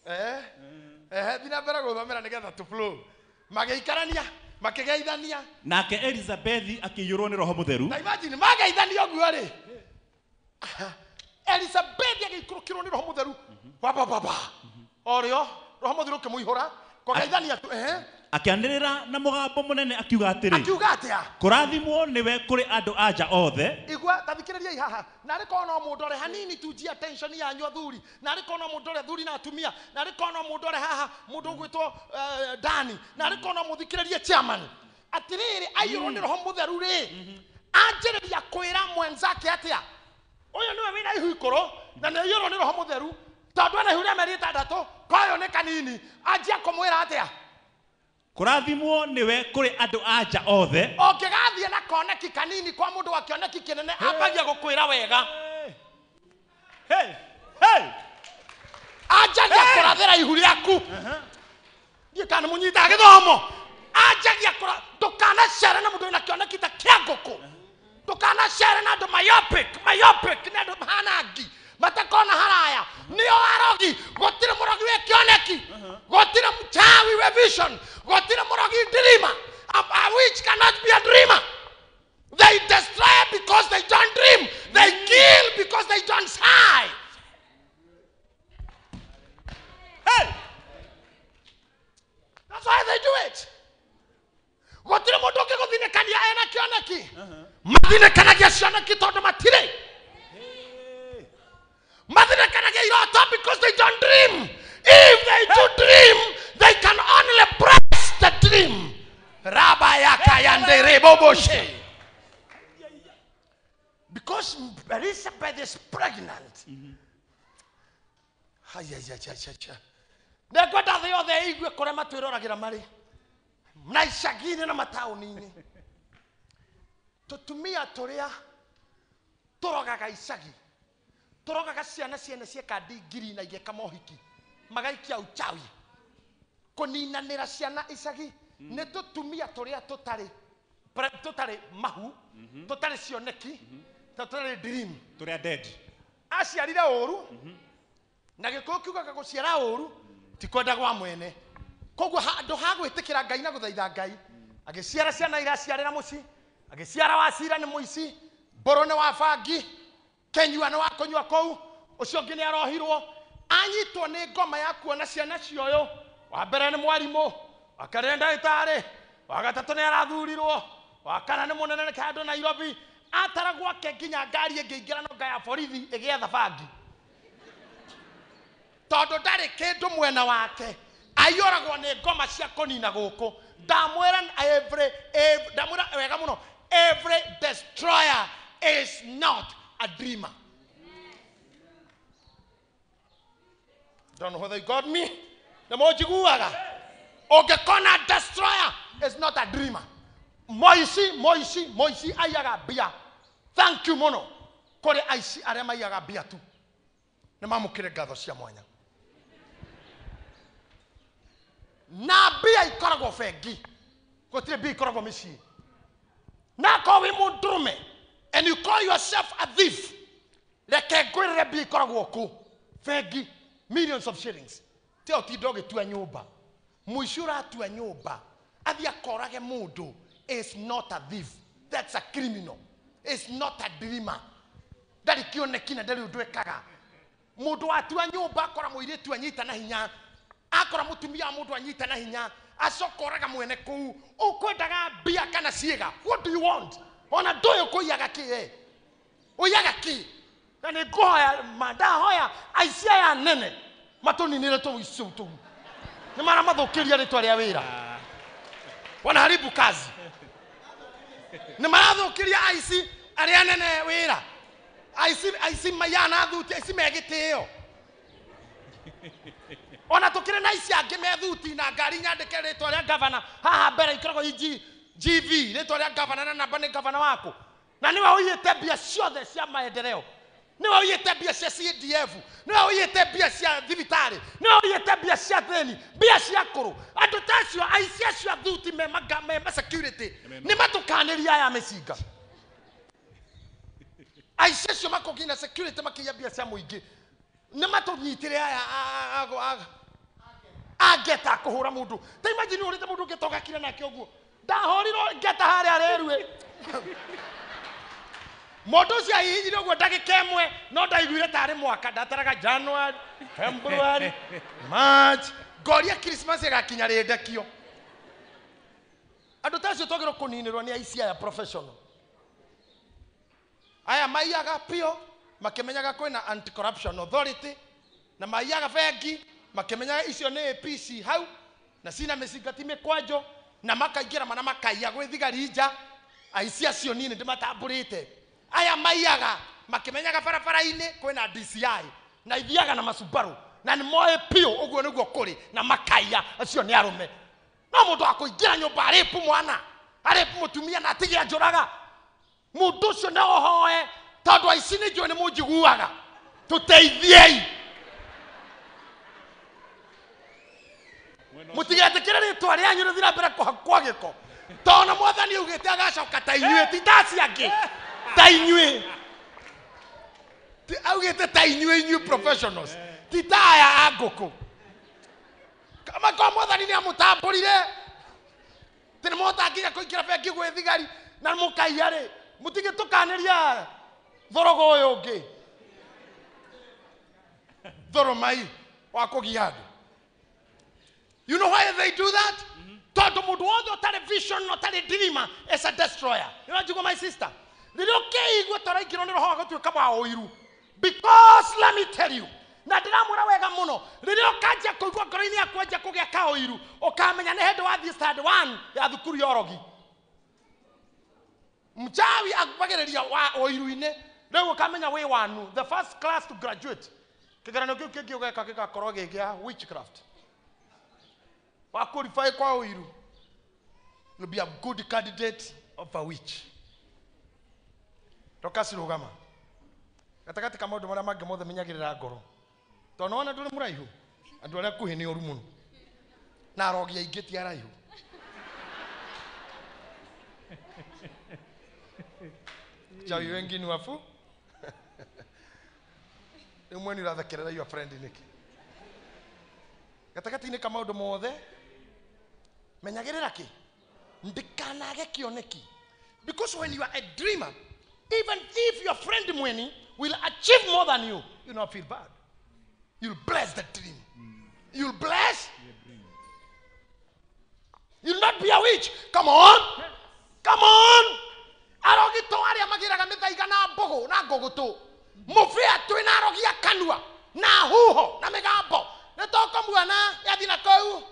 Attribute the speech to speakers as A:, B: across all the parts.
A: Thina mbere guthomera nigetha tu flow. Mageikarania, makigeithania.
B: Nake Elizabeth akiyurwo ni Roho Mutheru.
A: Na imagine mageithania oguo ri. Elizabeth agikurukirwo ni Roho Mutheru. Baba. Orio, Roho Mutheru kimuihura, kugeithania tu
B: akianirira na mugambo munene akiuga atiri.
A: Akiuga atia?
B: Kurathimwo niwe kuri andu anja othe.
A: Igua tathikiriria haha. Na riko no mundu ore hanini tujia attention yanyu athuri. Na riko no mundu ore athuri na atumia. Na riko no mundu ore haha mundu gwitwo Dani. Na riko no muthikiririe chairman. Atiriri ayirwo ni Roho Mutheru ri. Anjiriria kwira mwenzake atia. Uyu niwe wina ihu ikoro na ni ayirwo ni Roho Mutheru. Tondu ana ihu ria meri 6 koyo ni kanini. Anjia kumwira atia.
B: Kurathimwo niwe kuri andu anja othe.
A: Ongigathie na koneki kanini kwa mundu wa kioneki kinene ambagia gukwira wega. Ajagia kurathira ihu riaku. Ndiye kana munyita githomo. Ajagia kura ndukana cera na mundu na kioneki ta kia nguku. Ndukana cera na andu myopic na andu hanangi. Matakona haraya. Nio arogi. Gotire murogi we kioneki. Gotire mchawi we vision. Gotire murogi dreamer. A witch cannot be a dreamer. They destroy because they don't dream. They kill because they don't sigh. That's why they do it. Gotire mudoke godine kania ena kioneki. Madine kanagia sioneki todo matire. Madine kanagia iroto because they don't dream. If they do dream, they can only press the dream. Because Elizabeth is pregnant. Negwenda thĩ yothe igue kũrĩa matwĩroragĩra marĩ na icagi-inĩ na mataũni-inĩ. Tũtumia tũrĩa tũrogaga icagi, tũrogaga ciana cieka ndigiri na igeka mohiki, magaikia uchawi, kũninanĩra ciana icagi. Nĩ tũtumia tũrĩa tũtarĩ mahu, tũtarĩ cioneki, tũtarĩ dream,
B: tũrĩa dead.
A: Aciarire ũru na gĩkũyũ kiugaga gũciara ũru ti kwenda gwa mwene. Koguo handũ ha gwĩtĩkĩra Ngai na gũthaitha Ngai, agĩciara ciana iraciarĩra mũciĩ, agĩciara Wacira nĩ mũici, Mbũrũ nĩ wa bangi, Kenyua nĩ wa kũnyua kũu, ũcio ũngĩ nĩ arohirwo. Anyitwo nĩ ngoma ya kuona ciana cioyo. Wa mbere nĩ mwarimũ, wa kerĩ nĩ ndagĩtarĩ, wa gatatũ nĩ arathurirwo, wa kana nĩ mũnene nĩ kandũ Nairobi. Atara gwake nginya ngari ĩngĩingĩra no ngaya borithi ĩgĩetha bangi. Tondũ ndarĩ kĩndũ mwena wake, aiyũragwo nĩ ngoma cia kũnina gũkũ. Ndamwĩra wega mũno, every destroyer is not a dreamer. Don't know whether you got me. The mojiguaga. Ogekona destroyer is not a dreamer. Moisi ayaga bia. Thank you mono. Kore aisi arema ayaga bia tu. Nemamukire gatho cia mwanya. Na bia ikoragwo fengi. Gotire bia ikoragwo micii. Na ko wi mundrume and you call yourself a thief. Reke ngwirire bia ikoragwo ku. Fengi. Millions of shillings. Tell tidoge tua nyumba. Muishura tua nyumba. Athia korage mundu is not a thief. That's a criminal. It's not a dreamer. Dari kioneki na dari udwekaga. Mundu atua nyumba akora muiritu anyita na hinya. Akora mutumia mundu anyita na hinya. Asokoraga mwene kuu. Ukwendaga bia kana ciega. What do you want? Ona doyo kuyaga ki Uyaga ki. Na ni goya manda hoya aisia ya nene matoni nile to isu tu ni mara mathukiria ritwa ria wira wanaharibu kazi ni mara thukiria aici aria nene wira aici mayana thuti aici megitio ona tukire na aici angi methuti na ngari nyandike ritwa ria governor haha mbere ikoragwo GV ritwa ria governor na namba ni governor wako na niwe uyite bia ciothe cia maendeleo. Niwe uyite bia cia CDF, niwe uyite bia cia thibitari, niwe uyite bia cia theni, bia cia kuru. Andu tacio aici acio thuti me security ni matukaniria ya mecinga. Aici acio makogina security makiya bia cia muingi ni matunyitire aya angeta kuhura mundu ta imagine urite mundu ngetoka kira nake uguo ndahoriro ngeta haria rerue mundu cia hinyire uguo ndagika imwe no ndaiguire tari mwaka ndataraga January February March ngoria Christmas igakinya rindekio andu tacio twagirwo kuninirwo ni aici aya professional aya maiyaga pio makimenyaga kwina anti corruption authority na maiyaga bengi makimenyaga icio ni APC hau na sina misigati mikwanjo na makaingira mana makaiya gwi thigari nja aici acio nini ndimatamburite aya maiyaga makimenyaga barabara-ini kwina DCI na ithiaga na masubaru na ni moe pio uguo niguo kuri na makaiya acio ni arume no mundu akuingira nyumba aripu mwana aripu mutumia na atigia njuraga mundu ucio no hoe tondu aici ni njui ni munjiguaga tuteithiei mutigetikire ritwa rianyu rithira mbere kuhakwa giko tona mwathani ugite agacoka ta inyue ti ndasi angi ta inyue ti augite ta inyue professionals ti ta aya anguku kama kwa mwathani ni amutamburire tini mota nginya kuingira bengi gwi thigari na mukaiya ri mutigitukanĩria thorogo uyu ungi thoromai wa kugia andu. You know why they do that? Tondu mundu wothe utari vision utari dreamer is a destroyer. You know my sister? Ririo keigua taraikirwo ni roho gutwika ba oiru. Because let me tell you, na ndiramura wega muno ririo kanja kuigua ngoro-ini yaku anja kugia ka oiru ukamenya ni hindi wa thi stand 1 ya thukuru yorogi mchawi akubagiriria wa oiru-ini riu ukamenya we wanu the first class to graduate kigarano kiu kingi ugeka gigakorwo gigia witchcraft wa qualify kwa oiru will be a good candidate of a witch. Tokasi rugama gatagati ka maundu maria mangi mothe menyagirira ngoro tono ona nduri muraihu andu aria kuhi ni oru muno na arogi aingi ti araihu chawi wengi ni wafu ni mwani urathakirira your friend niki gatagati ni ka maundu mothe menyagirira ki ndikanage kioneki because when you are a dreamer even if your friend mweni will achieve more than you, you not feel bad. You'll bless the dream. You'll bless. You'll not be a witch. Come on. Come on. Arogito aria magiraga mithaiga na mbogo na ngogoto. Mufia twina arogia kanua na huho na megambo. Netoko mwana yathi na kou.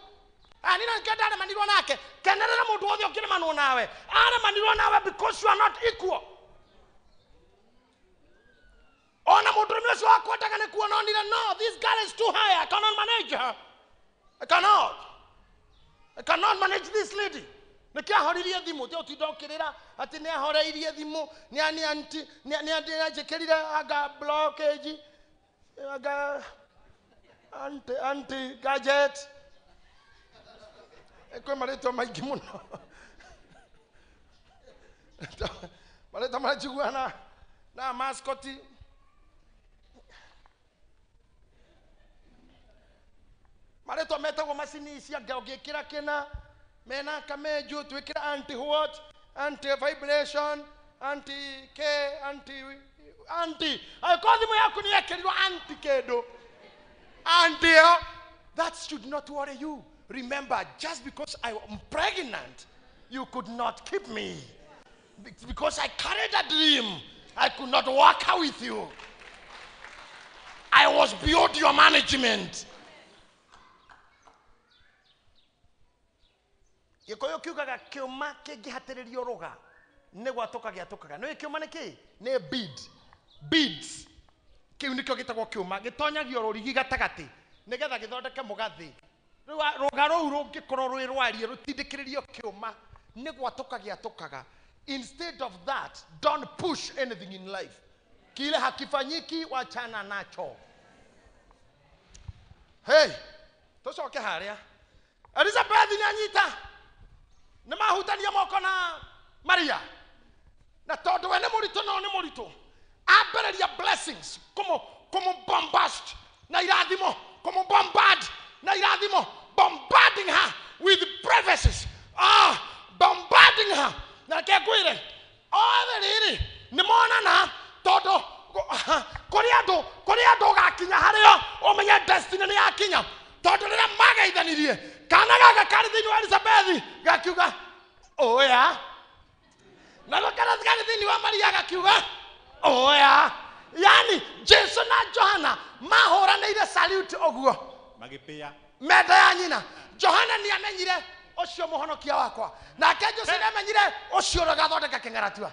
A: Nina nkendana manirwo nake. Kenerera mundu wothe ukire manwo nawe. Ara manirwo nawe because you are not equal. Ona mudurume ucio wakwendaga ni kuona onire no this girl is too high I cannot manage her I cannot manage this lady nikia horirie thimu te utindokirira ati ni ahoreirie thimu ni ani anti ni ajekirire aga blockage aga anti gadget ekwe marito maigi muno marito majiguana na mascoti mareto metagwo macini cia ngĩkĩra kĩna mena kameju twĩkĩra anti what anti vibration anti k anti akorwo thimũ yaku nĩ yekĩrirwo anti kĩndũ anti that should not worry you. Remember, just because I am pregnant you could not keep me because I carried a dream. I could not work out with you. I was beyond your management. Gikoyo kiugaga kiuma kingihatiririo ruga ni gwatoka giatokaga no kiuma ni ki ni beads kiu nikyo gitagwo kiuma gitonyagio rurigi gatagati nigetha githondeke mugathi ruga ruu rungikorwo rwi rwarie rutindikiririo kiuma ni gwatoka giatokaga. Instead of that, don't push anything in life. Kile hakifanyiki wachana nacho. Hey, tucoke haria Elizabeth nyanyita na mahutania moko na Maria na tondu we ni murito no ni murito abereria blessings como bombast na irathimo como bombard na irathimo tondu rira magaithanirie kana gaka kari thini wa Elizabeth gakiuga oya na gakara thini wa Maria gakiuga oya. Yani Jesu na Johana mahoranĩire salute oguo
B: magĩpĩa
A: metha ya nyina. Johana ni amenyire ucio muhonokia wakwa, nake Jesu ni amenyire ucio rogathondeka kĩng'aratua,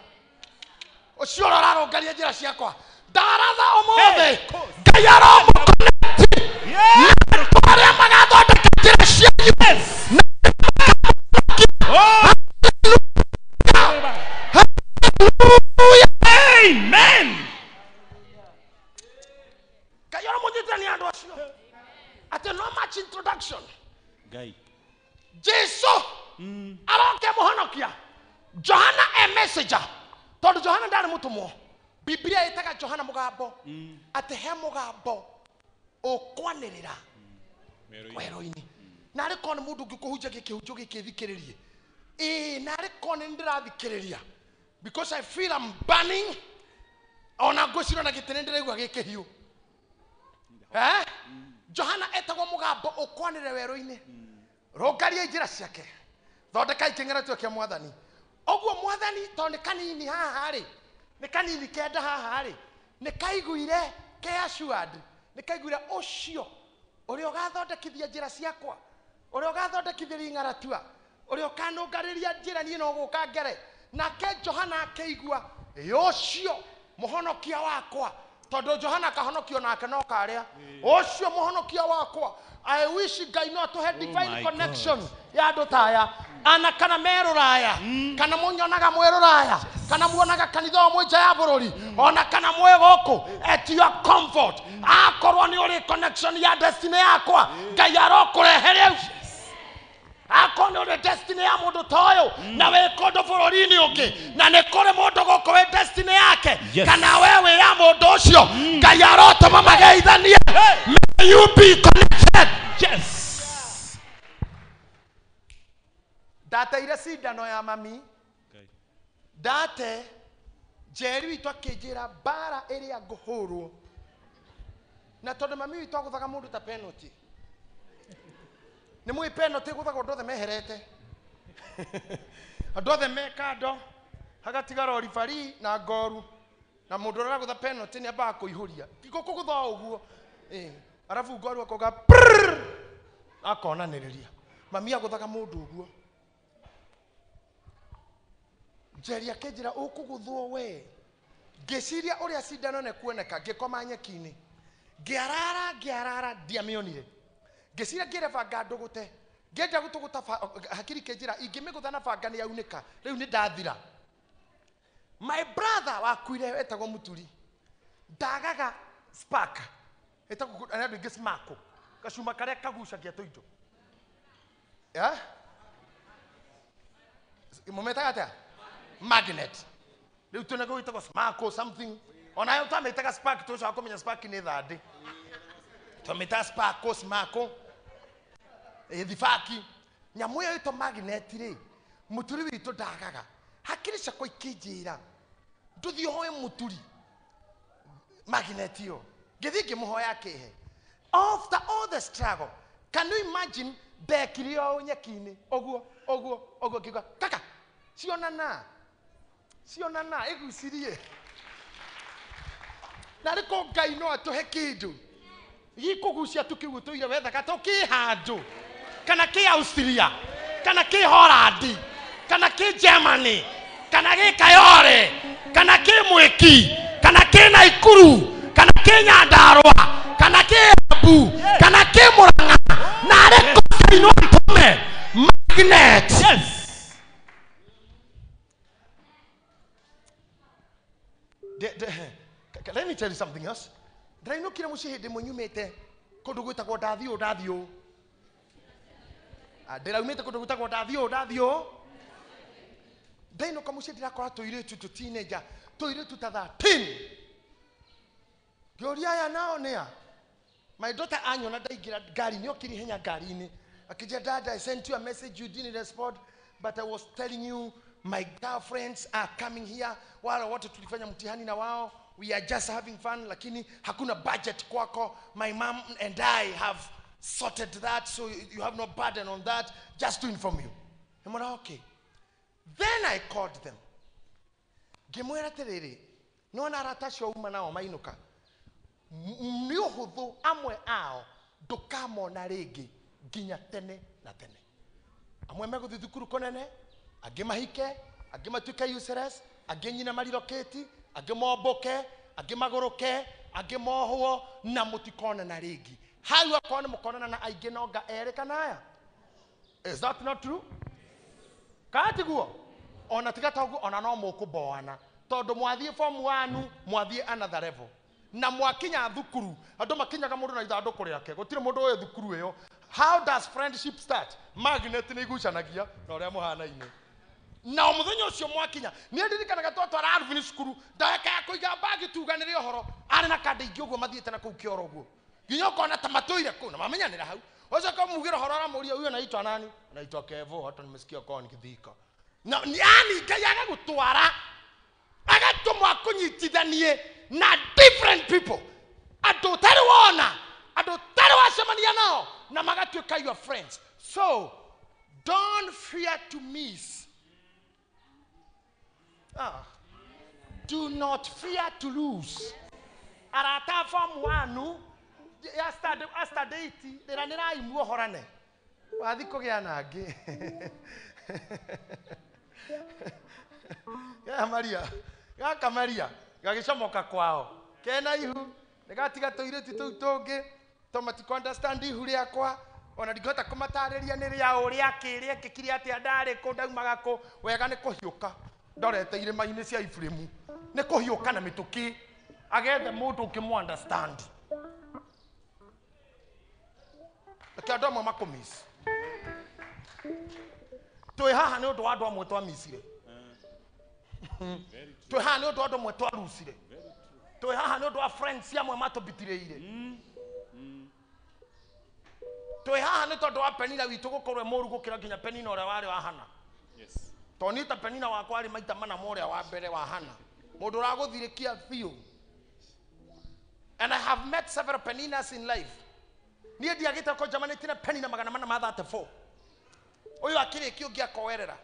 A: ucio rorarũngaria njĩra ciakwa. Ndaratha ũmũthĩ Ngai aromũconnect na arĩa magathondeka njĩra cianyu.
B: Amen.
A: Ngai aromũnyitithania na andũ acio ati no much introduction.
B: Ngai
A: Jesu aroke mũhonokia. Johana a messenger, tondu Johana ndarĩ mũtũmwo. Biblia itaga Johana mũgambo ati he mũgambo ũkwanĩrĩra werũ-inĩ. Na arĩ kone mũndũ ũngĩkũhunjia gĩkĩhunjio gĩkĩthikĩrĩrie. Na arĩ kone ndĩrathikĩrĩria because I feel I'm burning. Ona ngũcirwo na gĩtĩ nĩndĩraigua gĩkĩhiũ. Johana etagwo mũgambo ũkwanĩrĩra werũ-inĩ. Rũngaria njĩra ciake, thondekai kĩng'aratio kĩa Mwathani. Oguo Mwathani to nĩ kanini haha rĩ, nĩ kanini kenda haha rĩ, nĩ kaiguire ke assured, nĩ kaiguire ũcio ũrĩa ũgathondekithia njĩra ciakwa, ũrĩa ũgathondekithia ing'aratua, ũrĩa ũkanũngarĩria njĩra niĩ no gũka ngere. Nake Johana akĩigua ũcio mũhonokia wakwa, tondu Johana kahonokio nake no karĩa. Ũcio mũhonokia wakwa. I wish Ngai no to have divine connection ya andũ taya. Ana kana merũraya, kana mũnyonaga mwĩrũraya, kana muonaga kanitha ũmwe nja ya bũrũri, ona kana mwĩ gũkũ at your comfort. Akorwo nĩ ũrĩ connection ya destiny yakwa, Ngai arokũrehe rĩu. Akorwo nĩ ũrĩ destiny ya mũndũ ta ũyũ na wĩ kũndũ bũrũri-inĩ ũngĩ, na nĩ kũrĩ mũndũ gũkũ wĩ destiny yake, kana we wĩ ya mũndũ ũcio, Ngai arotũma mageithanie. May you be connected.
B: Yes.
A: Ndateire cindano ya mami. Ndate Njeri witũ akĩnjĩra mbara ĩrĩa ngũhũrwo, na tondũ mami witũ agũthaga mũndũ ta penalty. Nĩ mũĩ penalty gũthagwo andũ othe meherete. Andũ othe mekando, hagatigara referee na ngoru, na mũndũ ũrĩa aragũtha penalty nĩ ambaga kũihũria. Gũkũgũtha ũguo. Arabu ngoru akoga akonanĩrĩria. Mami agũthaga mũndũ ũguo. Njeri akĩnjĩra ũkũgũthwo we. Ngĩciria ũrĩa cindano nĩ kuoneka, ngĩkoma nyeki-inĩ. Ngĩarara ndiamĩonire. Ngĩciria ngĩrebanga ndũgũte. Ngĩenja gũtũgũta hakiri kĩnjĩra ingĩmĩgũtha na banga nĩ yaunĩka. Rĩu nĩ ndathira. My brother wakuire etagwo Mũturi. Ndagaga spark. Etagwo andũ ingĩ smako. Gacuma karĩa kagucagia tũindo. Mũmetaga atĩa? Magnet. Rĩu tũnagwo gwĩtagwo smako something. Ona yo twamĩtaga spark tũcoka kũmenya spark nĩ thandĩ. Twamĩtaga sparko smako. Thibaki. Nyamũ ĩyo ĩtwo magnet rĩ, Mũturi witũ ndagaga. Hakiri ciakwa ikĩnjĩra ndũthiĩ ũhoe Mũturi magnet ĩyo. Ngĩthiĩ ngĩmũhoya akĩhe. After all the struggle, can you imagine ndekire o nyeki-inĩ ũguo kiuga kaka cionana ĩgucirie. Na rĩko Ngai no atũhe kĩndũ gĩkũgucia tũkiugu tũire wethaga tũkĩ handũ, kana kĩ Austria, kana kĩ Holland, kana kĩ Germany, kana gĩ Kayole, kana kĩ Mwiki, kana kĩ Naikuru, kana kĩ Nyandarua, kana kĩ Embu, kana kĩ Murang'a. Na rĩko Ngai no atũme magnet.
B: Yes.
A: Let me tell you something else. Ndĩrainũkire mũciĩ hĩndĩ ĩmwe nyumĩte kũndũ gwĩtagwo ndathiũ. Ndĩraumĩte kũndũ gwĩtagwo ndathiũ. Ndainũka mũciĩ ndĩrakora tũirĩtu tũ teenager, tũirĩtu ta 13. Ngĩũria aya nao nĩa. My daughter anyona ndaingĩra ngari-inĩ, okire ihenya ngari-inĩ. Akĩnjĩra, Dad, I sent you a message, you didn't respond, but I was telling you my girlfriends are coming here. Wale wote tulifanya mtihani na wao. We are just having fun, lakini hakuna budget kwako. My mom and I have sorted that, so you have no burden on that, just to inform you. I'm like, okay. Then I called them. Gemwera terere. No na ratasho umana o mainuka. Mniuhudhu amwe ao dokamo na regi ginya tene na tene. Amwe mego thukuru konene, age mahike, age matuka useless, age nyina mariroketi, age moboke, age magoroke, age mohwo na mutikona na regi. How akone mukona na aige noga ere kanaya? Is that not true? Kati guo ona tigata guo ona no mukuboana todo mwathie form 1 mwathie another level na mwakinya thukuru ando makinyaga mundu na ithanduku riake gutire mundu we thukuru iyo. How does friendship start? Magnet ni gucanagia na uria muhanaine na muthenya ucio mwakinya ni ndirikanaga twatwara Alvin cukuru ndaka ya kuiga bagi tuganire uhoro ari na kanda ingi uguo mathiete na kuu kioro uguo nginya kona tamatoire ku na mamenyanira hau oca ko mugira uhoro aramuria uyu anaitwa nani? Anaitwa Kevo. Hata nimesikia kwa nikithika na yani kayaga gutwara agatumwa kunyitithanie na different people ado tari wacemania nao na magatuika your friends. So don't fear to miss. Do not fear to lose. Arata form 1 yesterday iti nira imuo horane wathi kugia nangi ya Maria gagicomoka kwao kena ihu negatiga toireti tou tungi tomati understand ihu riakwa ona ndigota kumatariria ni ria uria kiria kikiri ati andari ko ndaumaga ko wega ni kuhiuka ndorete irima-ini cia Ifremu ni kuhiuka na mituki agethe mundu ukimu understand akiado mama komis to haha ni undu wa andu amwe twa misire to haha ni undu wa andu amwe twa rusire to haha ni undu wa friends amwe matobitireire to haha ni tondu wa Penina witu gukorwe moru gukira ginya Penina ore wari wa Hana. Yes. Tonita Penina wakwa ari maita mana more wa mbere wa Hana mundu raguthirikia fiu. And I have met several Peninas in life. Niye diagita ko jamani tina Penina magana mana ma 34. Oyo akire kio gia kowerera.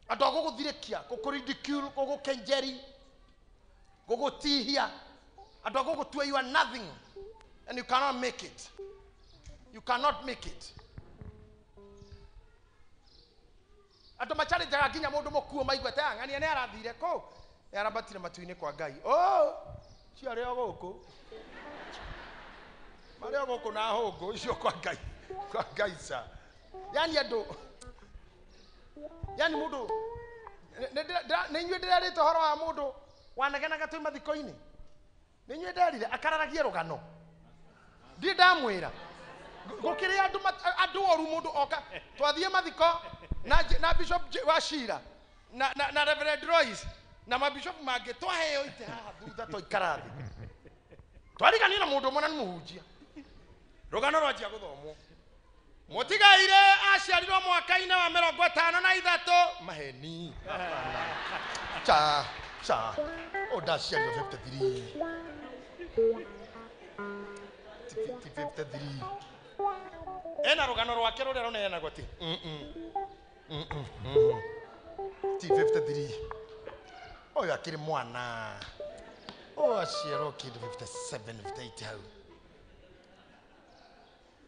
A: Ando guguthirikia kukuridicule kugukenjeri gugutihia ando gugutua you are nothing and you cannot make it. You cannot make it. Ando machari jaga ginya mundu mukuo maigwete ngani ene arathire ko arabatire matuine kwa Ngai. Oh ciare oguku mari oguku na hongo icio kwa Ngai sa yani ando yani mundu ne nywe ndirarite horo wa mundu wanagena gatu mathiko-ini ne nywe ndarire akararagia rugano ndi ndamwira gukire andu oru mundu oka twathie mathiko na Bishop Washira na Reverend Royce na mabishop mage twaheo ite haha thutha toikarathi twarigania na mundu mwana muhunjia rugano rwajia guthomwo mutigaire aciarirwo mwaka-ini wa 53 maheni cha odaciario 53 ena rugano rwake ruria runena goti T53 oyo akiri mwana aciarwo kindu 57 58 hau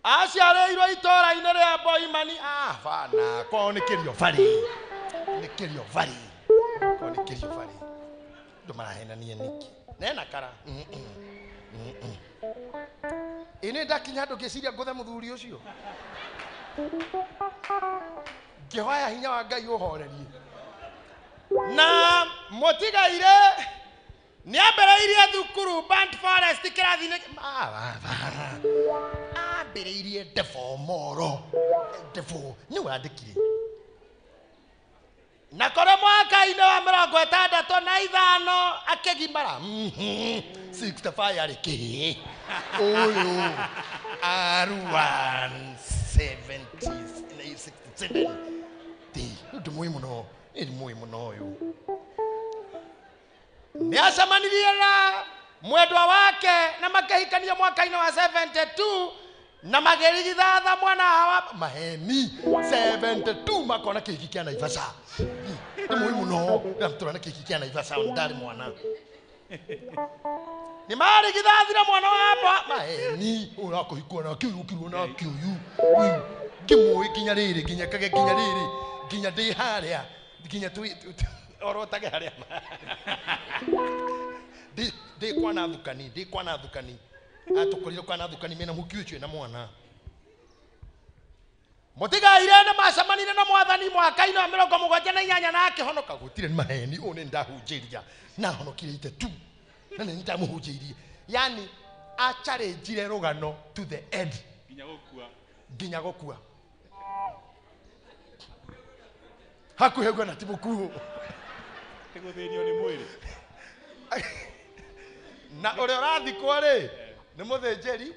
A: aciarĩirwo itũra-inĩ rĩa Boimani bana ko nĩ kĩrio bari ndũ marahenania nĩkĩ nena kara ĩnĩ ndakinya andũ ngĩciria ngũthe mũthuri ũcio ngĩhoya hinya wa Ngai ũhorerie na mũtigaire niambĩrĩirie thukuru Band Forest kĩrathi-inĩ ambĩrĩirie Devo Moro Devo nĩ wandĩkire na kũrĩ mwaka-inĩ wa 65 akĩgimara 65 arĩ kĩ ũyũ R1 67 nĩ muhimu no ũyũ nĩacemanirie na mwendwa wake na makahikania mwaka-inĩ wa 72 na mageri githatha mwana hawa maheni 72 makona kiki kia Naivasha ni muhimu no na mtura na kiki kia Naivasha ndari mwana ni mari githathira mwana hapa maheni unakohikwa na kiu kirona kiu uyu kimwe kinya riri kinya kage kinya riri kinya ndi haria kinya tu orotage haria ndi kwa na thukani atukorire kwa na thukani mena mukiuchwe na mwana Motiga irene macamanire na mwathani mwaka-ini wa 78 na akihonoka gutire ni maheni one ndahunjiria na honokire ite tu na ni ndamuhunjirie yani acharenjire rugano to the end ginya gukua hakuhe gwa na timukuo
B: teguthirio ni mwiri
A: na ore urathikwo ri ni muthinjiri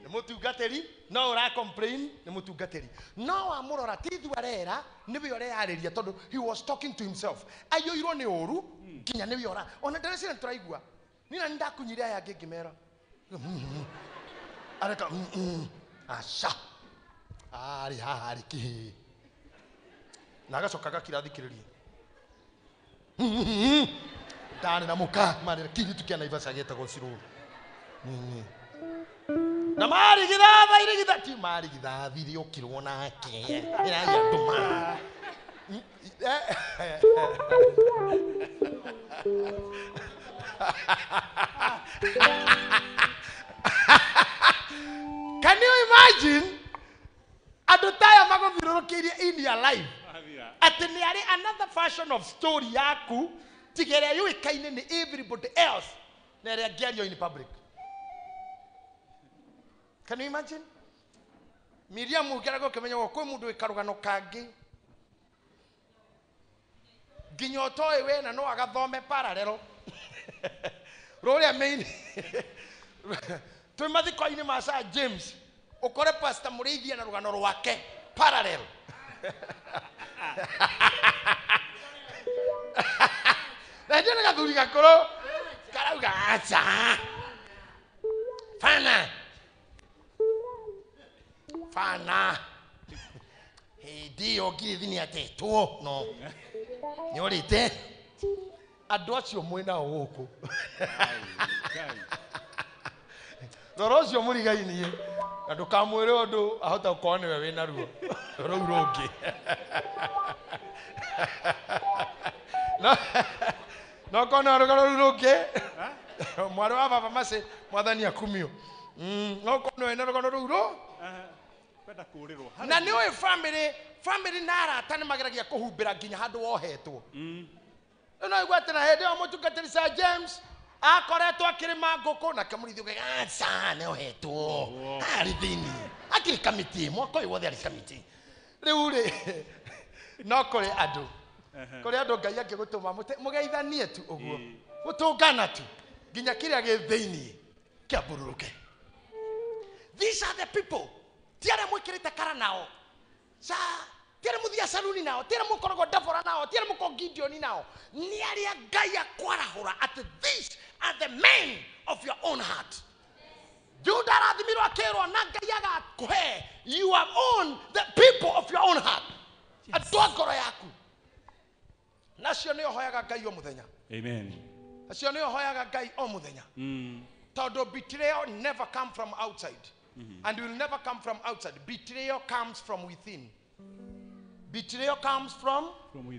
A: ni mutungatiri no ura complain ni mutungatiri no amurora tithu arera niwe ore yariria tondu he was talking to himself ayoirwo ni oru kinya niwe ora ona ndresire turaigua nina ndakunyire aya ngimera areka asha ari hari ki nagacoka gakirathikiririe ndani na muka mari kiritu kia Naivasha getagwo Ciru na mari githatha iri githati mari githathi ri ukirwo nake ira ya nduma Can you imagine adutaya magothirũrũkĩirie in your life ati ni ari another fashion of story yaku tigere yuikaine ni everybody else na ria ngiario in public. Can you imagine? Miriam ukirago kemenya gwo mundu ikarugano kangi nginya toy we na no agathome parallel roria main tu mathiko-ini ma Sir James ukore Pastor Muriithia na rugano rwake parallel na ndio gathuri gakoro karauga acha fana ndio ngirithini atetwo no ni orite andu acio mwina guku Dorocio murigaini andu kamwire undu ahota gukona niwe wina ruo rou rungi no kona rugano rungi mwaru wa baba mase mwathani akumio no kona wina rugano ruru
B: kwenda kurirwo
A: na ni oy family na arata ni mageragia kuhumbira nginya handu wohetwo no igwate na hende o mutungatiri Sir James akoretwo akirima nguku na kamurithi ugaga ne ohetwo ari thini akiri kamiti mwako iwothe ari kamiti riu ri no kuri andu ngai akigutuma mugeithanie tu uguo gutungana tu nginya kiria gi thini kiambururuke. These are the people tiare mwikirite kara nao sa tiare muthia saluni nao tiare mukorogo Dafora nao tiare muko Gideon nao ni aria ngai akwarahura at these are the men of your own heart. Juda rathimirwo akirwo na ngai agakuhe you are on the people of your own heart atwakoro yaku nacio ni hoyaga ngai o muthenya.
B: Amen.
A: Nacio ni hoyaga ngai o muthenya todo betrayal never come from outside. And will never come from outside. Betrayal comes from within. Betrayal comes from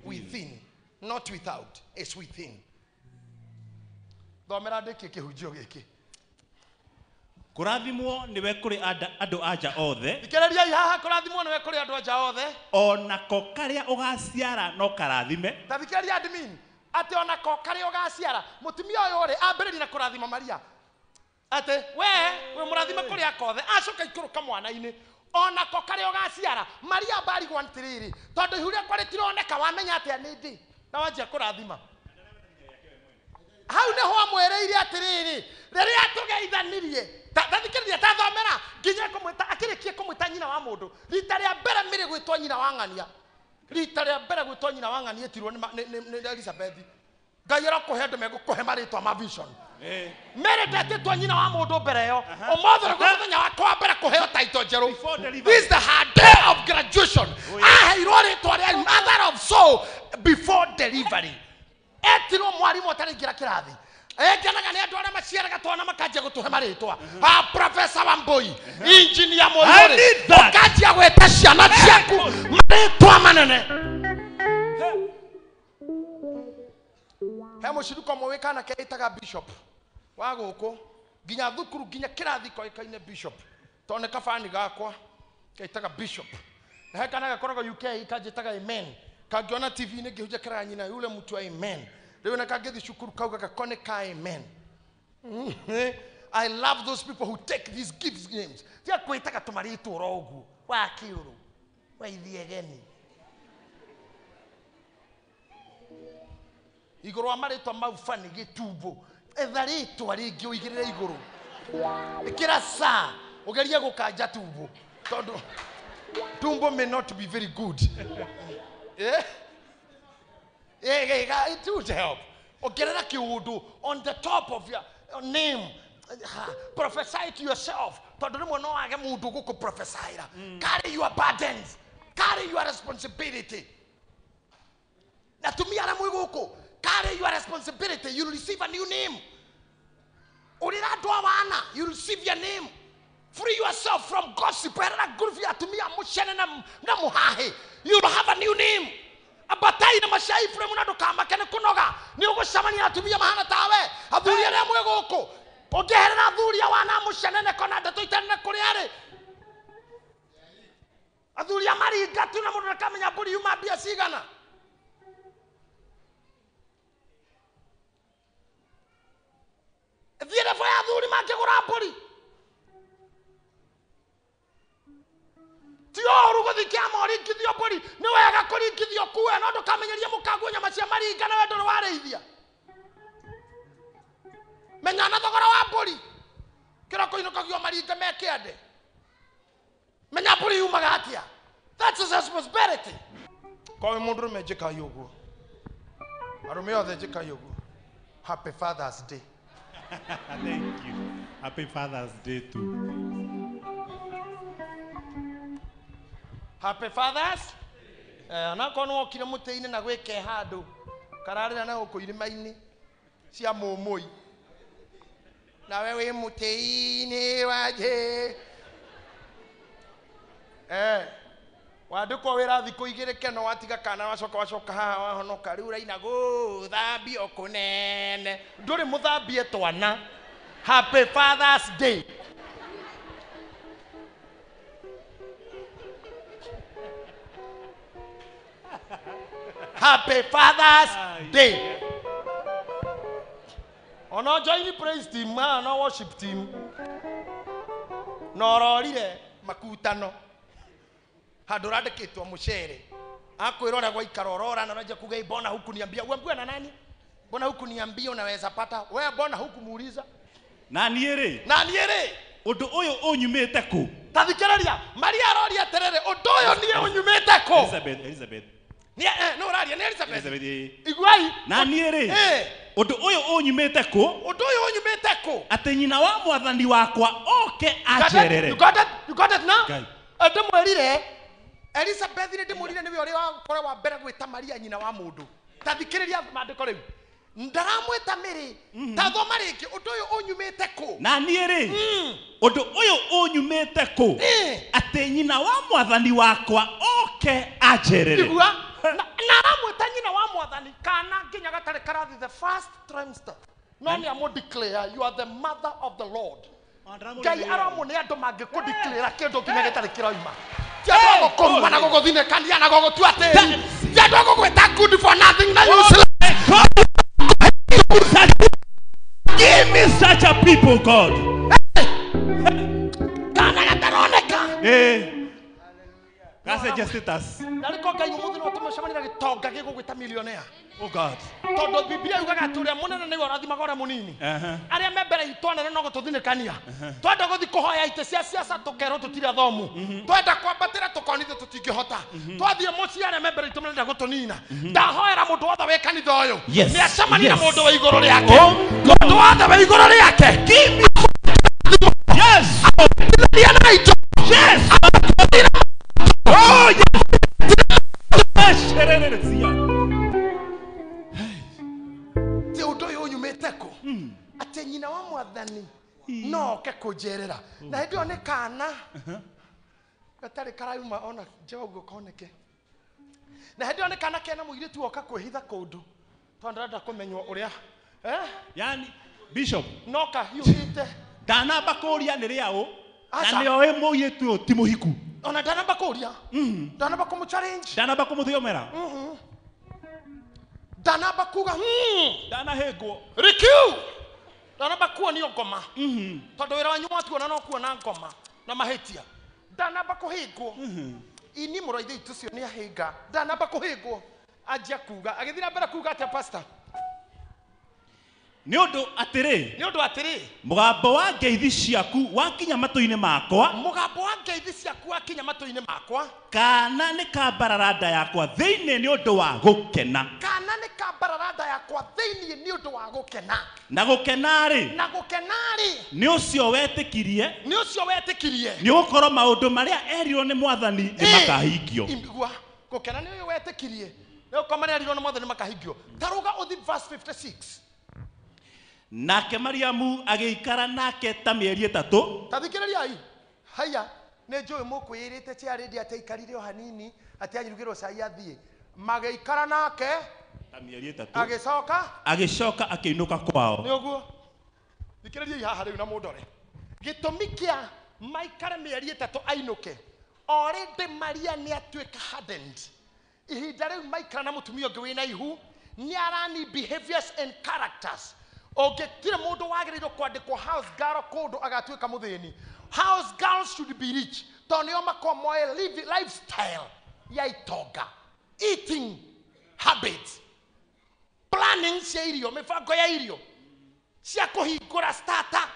A: within. Not without. It's within.
B: Kurathimwo niwe kuri andu aja othe.
A: Thikiriria haha kurathimwo niwe kuri andu aja othe.
B: Onako karia ugaciara no karathime.
A: Thikiriria admin ati onako karia ugaciara mutumia uyu ri ambiriria na kurathima Maria. Ate we murathima kuri akothe acoka ikuruka mwana-ini onako kari ugaciara Maria bari gwantiriri tondu ihuria kwari tironeka wamenya atia ni ndi na wanjia kurathima hau neho amwereire atiriri riria tugeithanirie tathikiriria tathomera nginya kumwita akirikie kumwita nyina wa mundu rita ria mbere miri gwitwo nyina wa ng'ania rita ria mbere gwitwo nyina wa ng'ania etirwo ni Elizabeth ngai arakuhe andu megukuhe maritwa ma vision mere ndetetwo nyina wa mundu mbere yo omothe rego muthenya wakwa mbere kuheo title njeru. This is the hard day of graduation. Aheirwo ritwa ria mother of soul before delivery. Etiro mwarimu ataringira kirathi ekenaga ni andu aria maciaraga twana makanjia gutuhe maritwa. Professor Wambui, engineer Moyori, ukanjia gweta ciana ciaku maritwa manene. He muciruko mwikana keitaga bishop wa guku ginya thukuru ginya kirathi koikaine bishop tone kabani gakwa keitaga bishop na he kana gakoragwo UK ikanjitaga amen kangiona TV ni ngihunja kira nyina yule mtu amen riu na kangithi cukuru kauga gakone ka amen. I love those people who take these gifts names tia kwitaga tumaritu rogu wa kiuru wa ithiegeni igoro amaritwa mau fani gitumbo etharitwa ringi uigirire igoro ikira sa ugeria gukanja tumbo tondu tumbo may not be very good. It would help. Ugerera kiundu on the top of your name. Prophesy to yourself. Tondu rimwe no age mundu guku prophesy. Carry your burdens, carry your responsibility. Na tumia na mwe guku carry your responsibility. You'll receive a new name. You receive your name. Free yourself from gossip. You'll have a new name. Abatai na mashai fremu na dokama kene kunoga. Ni ugo shamani na tumia mahana tawe. Adhuria na mwe goko. Ogehere na adhuria wana mushanene kona dato itane kuriare. Adhuria mari gatu na mudu kama nyaburi yuma bia sigana. Viene foi adhuri make kurapuri. Tio rugo thikiama ori kithio puri ni wega kuri kithio kuwe no ndukamenyerie mukagu nyama cia maringa na wendo wareithia. Menya na thogora wa puri. Kiroko ino kagio maringa mekiande. Menya puri yumaga atia. That's his responsibility. Kwa mundu mejeka yogo. Arume othe jeka yogo. Happy Father's Day.
B: Thank you. Happy Father's Day too.
A: Happy Fathers. Na kono okire muteine na gwike handu. Kararira na guku irimaini cia mumui. Na wewe muteine waje. Wandikwo wira thikũ igĩrĩ keno watiga kana wacoka haha wahonoka riu raina gũthambio kũnene ndũrĩ mũthambie twana. Happy Father's Day. Happy Father's Day. Ono join praise team na worship team nororire makutano handurandikitwo mucere akwirora gwa ikarorora na raja kugai bona huku niambia wewe na nani bona huku niambia unaweza pata wewe bona huku muuliza
B: nani ere undu uyu unyumite ku
A: tathikiraria Maria aroria terere undu uyu ni unyumite ku
B: Elizabeth
A: ni no raria ni Elizabeth igwai
B: nani ere undu uyu unyumite ku ati nyina wa mwathani wakwa oke ajerere.
A: You got it now. Ande mwerire Elizabeth ni ndimurire ni we ori wa kore wa mbere gwita Maria nyina wa mundu. Tathikiriria mandiko riu ndaramweta miri tathoma ringi undu uyu unyumite ku
B: nani ere undu uyu unyumite ku ati nyina wa mwathani wakwa oke ajerere.
A: Igua naramweta nyina wa mwathani kana nginya gatare karathi the first trimester. Nani amo declare you are the mother of the Lord. Gai aramu ni andu mangi ku declare kindu nginya gatare kirauma. Tiago komwa na gogo thine kandia na gogo tuate. Tiago gweta good for nothing na useless.
B: Give me such a people, God.
A: Kana gataroneka.
B: Gase status.
A: Nariko Ngai umuthi no tumucemanira gitonga gigugwita millionaire.
B: Oh God.
A: Tondo Biblia yugaga turia munene ni warathima gore munini. Aria membere itwana no gututhinikania. Twenda guthi kuhoya ite cia ciaca tukero tutira thomu. Twenda kwambatira tukonithio tutingihota. Twathie muci aria membere itumenera gutunina. Ndahoera mundu wothe we kanitha uyu. Ni acemania mundu wa iguru riake. Mundu wothe wa iguru riake. Give me. Yes. Yes. Oh yes. Ate nyina wa mwathani no ke kujerera na hindio ne kana gatari karauma ona jogo koneke na hindio ne kana kena muiritu oka kwihitha kundu twandarada kumenywo uria
B: yani bishop
A: noka hiuhite
B: danamba kuria ni riao na ni oe muiritu ti muhiku
A: ona danamba kuria danamba kumu challenge
B: danamba kumuthiomera
A: danamba kuga
B: danahegwo
A: rikiu danamba kuonio ngoma tondu wira wanyu watuona no kuona ngoma na mahitia danamba kuhingwo ini muraithe itu cio ni ahinga danamba kuhingwo ajia kuga agithira mbere kuga atia pastor
B: ni undu atiri mugambo wa ngeithi ciaku wakinya matu-ini makwa kana ni kambararanda yakwa thiini ni undu wa gukena na gukenari ni ucio wetikirie ni ukorwo maundu maria erirwo ni mwathani ni makahingio
A: gukena ni uyu wetikirie ni ukomane erirwo ni mwathani makahingio taruga uthi verse 56
B: nake Mariamu agiikara nake ta mieri 3
A: tathikiriria haya ne njui mukwirite ciarindi ati ikarire o hanini ati anyirugirwo cai athie magiikara nake
B: ta mieri 3
A: agicoka
B: akiinuka kwao
A: ni uguo thikiriria haha riu na mundore gitumi kia maikara mieri 3 ainuke already Maria ni atuika hardened ihinda riu maikara na mutumia ungi wina ihu ni arani behaviors and characters ogekire mundu wagiririo kwandikwo house girl kundu agatuika muthini house girls should be rich tonio makomoe lifestyle ya itonga eating habits planning cia irio mifango ya irio cia kuhingura starter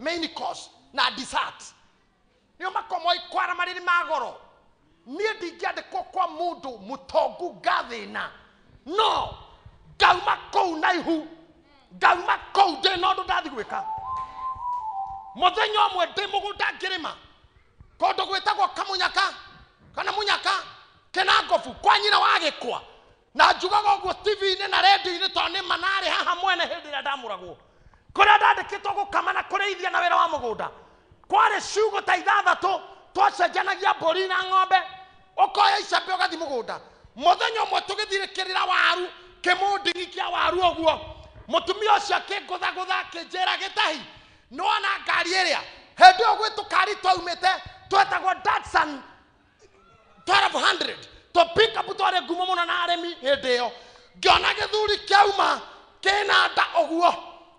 A: main course na dessert nio makomoe kwara mariri magoro nie ndingiandikwo kwa mundu mutongu gathina no gauma kou na ihu gauma kou ndi no ndu ndathi gwika muthenya umwe ndi mugunda ngirima kondu gwitagwo kamunyaka kana munyaka kenangofu kwa nyina wa gikwa na njugaga uguo TV-ini na radio-ini to ni manari haha mwene hindi ria ndamuragwo kuria ndandikitwo gukama na kurithia na wira wa mugunda kwari ciugo ta 6 twacenjanagia mburi na ng'ombe ukoya icambe ugathi mugunda muthenya umwe tugithirikirira waru kimundingi kia waru oguo mutumia ucio akingutha kinjira gitahi no na ngari iria hindi ogwe tukari twaumite twetagwo Datsun 1200 to pick up tware ngumo muno na aremi hindi iyo ngiona githuri kiauma kina nda oguo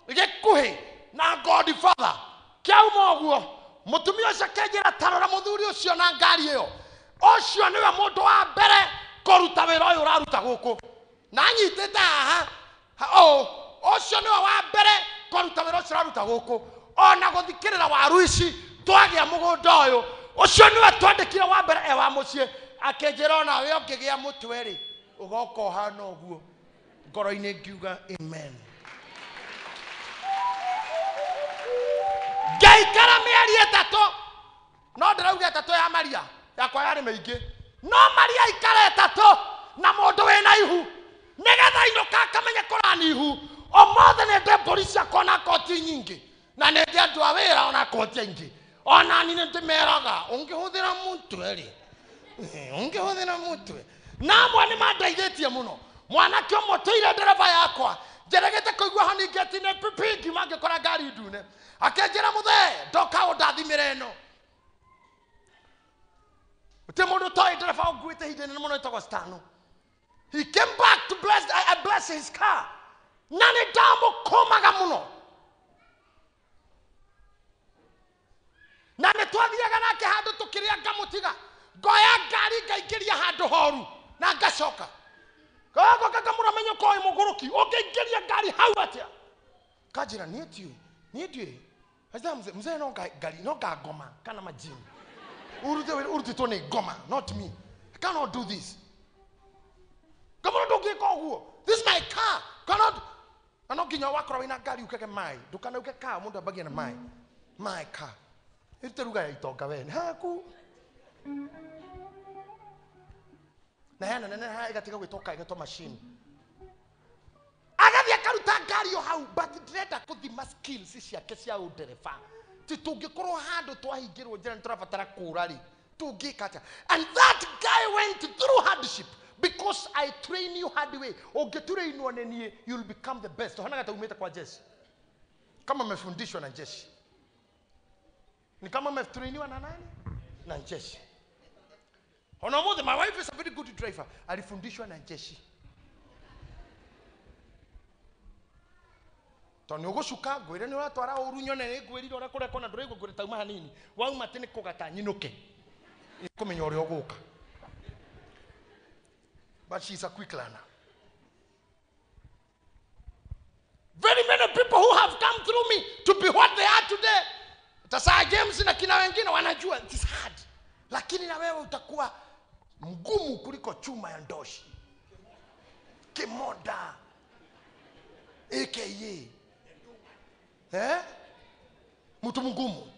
A: gikuhi na Godfather kiauma oguo mutumia ucio akinjira tarora muthuri ucio na ngari iyo ucio niwe mundu wa mbere kuruta wira uyu uraruta guku na nyitete haha ucio niwe wa mbere kuruta wira ucio uraruta guku ona guthikirira waru ici twagia mugunda uyu ucio niwe twandikire wa mbere wa mucie akinjira ona we ungigia mutwe ri ugoka hana uguo ngoro-ini ngiuga amen ngaikara mieri 3 no ndirauga 3 ya Maria yakwa yari maingi no Maria ikara 3 na mundu wina ihu nigetha inuka akamenya kurani ihu omothe ni ndi mburi ciakwa na koti nyingi na ni ndi andu a wira ona koti ingi ona ni ndimeraga ungihuthira mutwe ri ungihuthira mutwe na mwana mandeithitie muno mwanake umwe ndereva yakwa njeregete kuigua haningeti ne pipingi mangikora ngari ndune akenjira muthe ndoka undathimire no uti mundu toi ndereva unguite hindini ni muno itagwo Stano. He came back to bless his car. Nani damu komaga muno. Nani twathiaga nake handu tukiria ngamutiga ngoya ngari ngaingĩria handu horu na ngacoka kago kakamuramenyo koi muguruki ũngĩingĩria ngari hau atia kajira nie ndiũĩ hasa mzee no ngari no ngoma kana majini urutitwo nĩ ngoma not me. I cannot do this. Come on, don't get caught. This is my car. Cannot. I'm not getting walk around in a car. You can my. Do can you get car? Munda bagi na my car. Ito lugar ito kawen. Ha ku. Na ikatika kutoka ikato machine. Agathia karuta ngari yo hau but ndĩrenda kuthima skills ciake cia ũndereba ti tũngĩkorwo handũ twahingĩrwo njĩra nĩtũrabatara kũũra rĩ tũngĩka. And that guy went through hardship because I train you hard way. Ũngĩtũreinwo nĩ niĩ you'll become the best. Hana gata umete kwa jeshi kama umefundishwa na jeshi ni kama umetrainiwa na nani na jeshi. Ona mothe my wife is a very good driver alifundishwa na jeshi. Toni ugucuka ngwire ni uratwara urunyo na ni ngwirire ora kure kona ndure ngwire tauma hanini wauma ati ni kugata nyinuke ikumenya uri uguka. But she's a quick learner. Very many people who have come through me to be what they are today. Tasa James na kina wengine wanajua it is hard. Lakini na wewe utakuwa mgumu kuliko chuma ya ndoshi. Kimoda. AKA mtu mgumu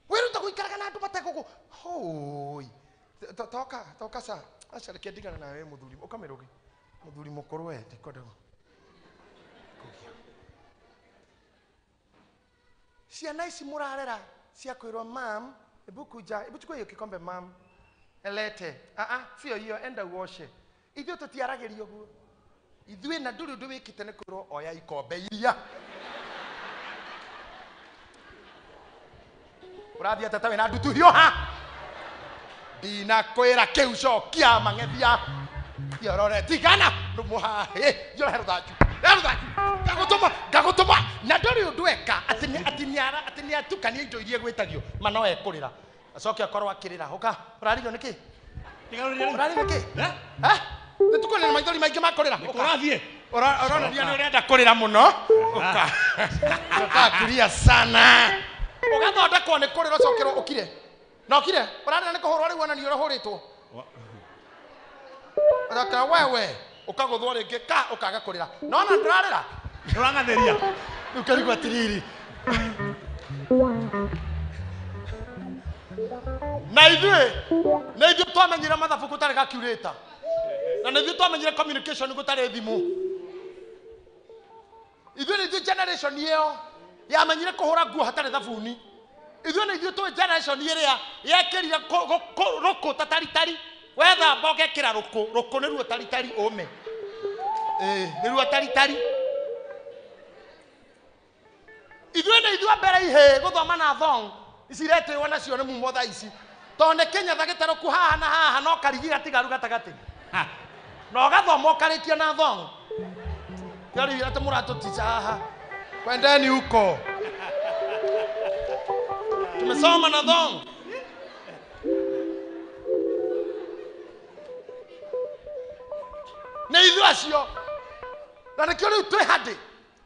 A: wewe utakuikaraga na andũ matekũgũ hoi toka sa acha rekedigana na wewe muthuri ukameroge muthuri mukuru wewe ndikwenda kugia ciana ici murarera cia kwirwo mam ebukuja ebuchukue hiyo kikombe mam elete sio hiyo enda uoshe ithuĩ tũtiaragerio guo ithuĩ na ndũrĩ ũndũ wĩkĩte nĩ kwirwo oya ikombe iria urathia tata wena ndutu hiyo ha dina kwira kiuco kia mangethia yorore tigana ndumuha yoro thaju gagutuma na ndori undweka ati ni atukania indo irie gwetagio mano ekurira acoke akorwo akirira uka uraririo niki uraririo niki nitukone na maithori maingi makurira
B: Urathie.
A: Urona ni urenda kurira muno uka utakuria sana ugathondekwo nĩ kũrĩra ũcokerwo ũkire na ũkire ũrarĩra nĩ kũhũrwo rĩu ona nĩ ũrahũrĩtwo ũraka wewe ũkagũthwo rĩngĩ ka ũkaga kũrĩra no ona ndũrarĩra
B: Ndũrangatheria.
A: rĩu karigwo atiriri na ithuĩ twamenyire mathabu gũtarĩ calculator na nĩ ithuĩ twamenyire communication gũtarĩ thimũ ithuĩ nĩ ithuĩ generation ĩyo yamenyire kuhura nguo hatarĩ thabuni ithuĩ nĩ ithuĩ tũĩ generation ĩrĩa yekĩrire rũkũ tataritari wethamba ũgekĩra rũkũ nĩruo taritari ũme nĩruo taritari ithuĩ nĩ ithuĩ mbere ihĩ gũthoma na thong iciretĩrwo nacio nĩ mumo thaa ici tondũ nĩ kĩnyatha gĩtarũku haha na haha no karigi gatigaru gatagatĩ na ũgathoma ũkarĩkia na thong yarĩire atĩ mũratũtica haha kwendeni huko tumesoma na thong na ithuĩ acio na nĩkĩo rĩu twĩ handĩ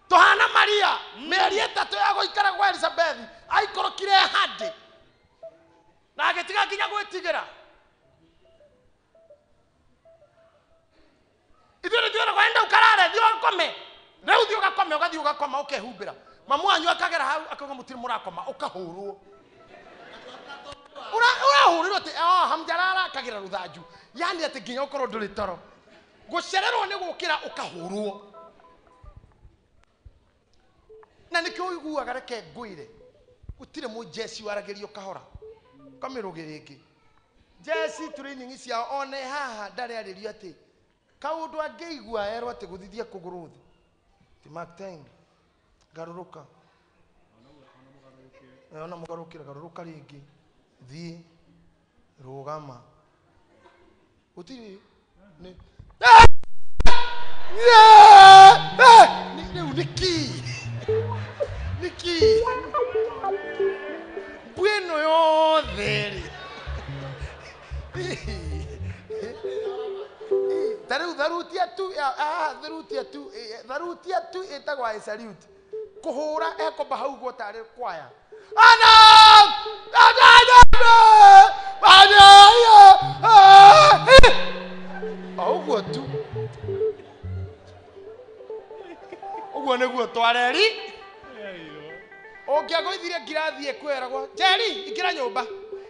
A: tũhana Maria mĩeri ĩtatũ ya gũikara gwa Elizabeth aikorokire handĩ na agĩtiga nginya gwĩtigĩra ithuĩ nĩ twĩragwo enda ũkarare thiĩ ũkome rĩu thiĩ ũgakome ũgathiĩ ũgakoma ũkehumbĩra mamu wanyu akagera hau akauga mũtirĩ mũrakoma ũkahũrwo ũrahũrĩrwo atĩ hamjarara akagera rũthanju yani atĩ nginya ũkorwo ndũrĩ toro gũcererwo nĩ gũkĩra ũkahũrwo na nĩkĩo ũiguaga reke ngwĩre gũtirĩ mũjeci waragĩrio kahora kamĩrũgĩ rĩngĩ jeci training ciao one haha ndarĩ arĩrio atĩ kaũndũ angĩigua erwo atĩ gũthithia kũgũrũ thĩ ti mark time garuruka ona mugarukira garuruka ringi thi rugama utiri ni niki bueno yo de darutia tu etagwa salute kuhura eko bahau gotare kwaya ana ogwo tu ogwo neguo twareri ogiagoithire ngirathi ekweragwo Jerry ikira nyumba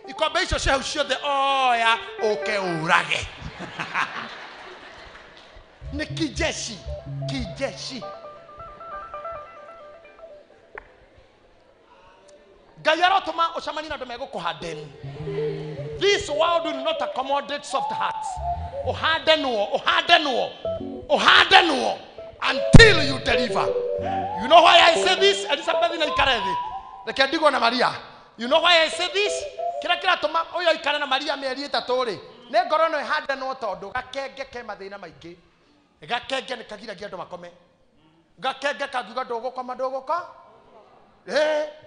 A: ikombe icio cia ciothe oya ukeurage ni kijeshi gayarotoma oshamani na domego kuhaden. This world will not accommodate soft hearts. Ohadenuo until you deliver. You know why I say this? Elizabeth na ikaredi. Lekendigo na Maria. You know why I say this? Kira toma oyo ikara na Maria meri etatori. Ne ngorono ihadenuo tondu gakenge ke mathina maingi. Gakenge ni kagiragia andu makome. Gakenge kagiga ndogo kwa madogo ka.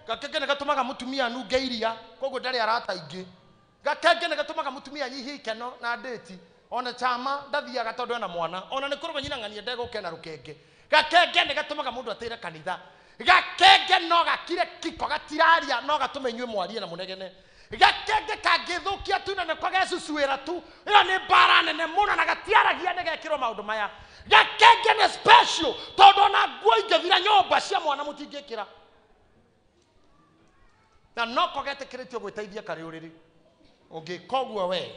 A: Gakenge ne gatumaga mutumia nunge iria koguo ndari arata ingi. Gakenge ne gatumaga mutumia nyihi ikeno na date. Ona chama ndathiaga tondu ena mwana. Ona ni kurugo nyina ng'ania ndegukena rukenge. Gakenge ne gatumaga mundu atire kanitha. Gakenge no gakire kiko gatiraria no gatume nywe mwarie na munegene. Gakenge kangithukia tu na ne kwa gesusuira tu. Iyo ni bara nene muno na gatiaragia ne gekiro maundu maya. Gakenge ne special tondu na nguo ingethira nyumba cia mwana mutingikira. Na no kogete kiritio gwiteithia kari uriri. Ungikogwa we.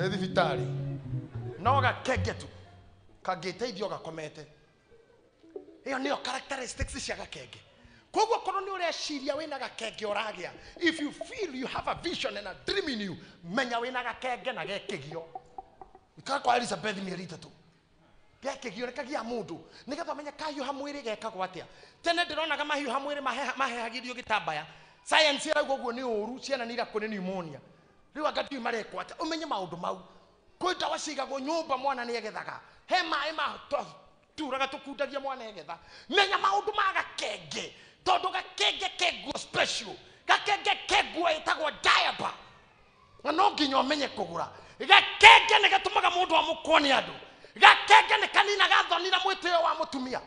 A: Ethi vitali. No gakenge tu. Kagiteithio gakomete. Iyo niyo characteristics cia gakenge. Koguo kono ni ureciria wina gakenge oragia. If you feel you have a vision and a dream in you, menya wina gakenge na gekegio. Ikakwa Elizabeth mierita tu. Gekegio nekagia mundu. Nigetha menya kayo hamwiri gekagwa atia. Tene ndirona kama hiyo hamwiri mahehagirio gitambaya. Science irauga guo ni uru ciana ni irakune pneumonia. Riu agati marekwa atia. Umenye maundu mau. Kwita wacigagwo nyumba mwana ni egethaga. He mai ma turaga tukundagia mwana egetha. Menya maundu ma gakenge. Tondu gakenge kegwo special. Gakenge kegwo etagwo diaper. Na no nginya umenye kugura. Gakenge ne gatumaga mundu amukoni andu. Gakenge ne kanina gathonira mwitio wa mutumia.